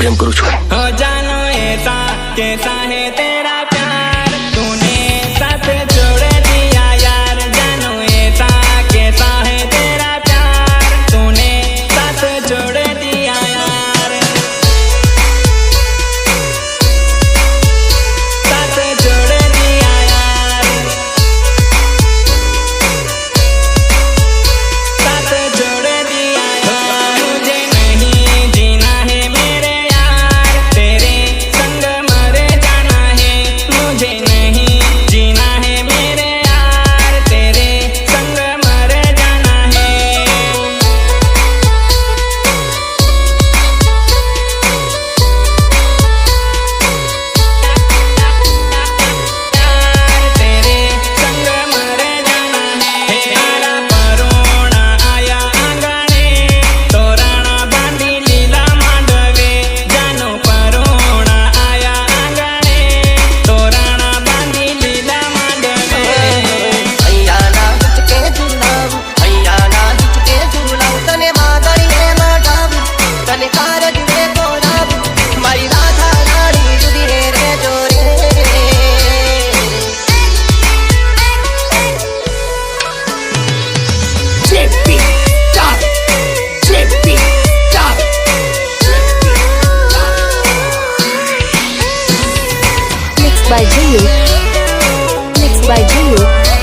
પ્રેમ કરું છું। हो जानो ऐसा कैसा है तेरा प्यार तूने साथ छोड़ दिया यार जानो ऐसा कैसा है तेरा प्यार तूने साथ छोड़ दिया यार साथ छोड़ दिया यार साथ छोड़ दिया यार मुझे नहीं जीना है मेरे यार तेरे संग मर जाना है मुझे नहीं जीना है मेरे यार तेरे संग मर जाना है तेरे संग मर जाना है मारा परोणा आया आंगणे तोरणा बांधी लीला मांडवे जानो परोणा आया आंगणे तोरणा बांधी लीला मांडवे અહીંયા ના હિચકે ઝુલાવું અહીંયા ના હિચકે ઝુલાવું તને માગણીએ મઢાવું તને કારજને બોલાવું મારી રાધા રાણી જુદી રે જોરે JP Star, JP Star, Mixed by Jiu. Mixed by Jiu.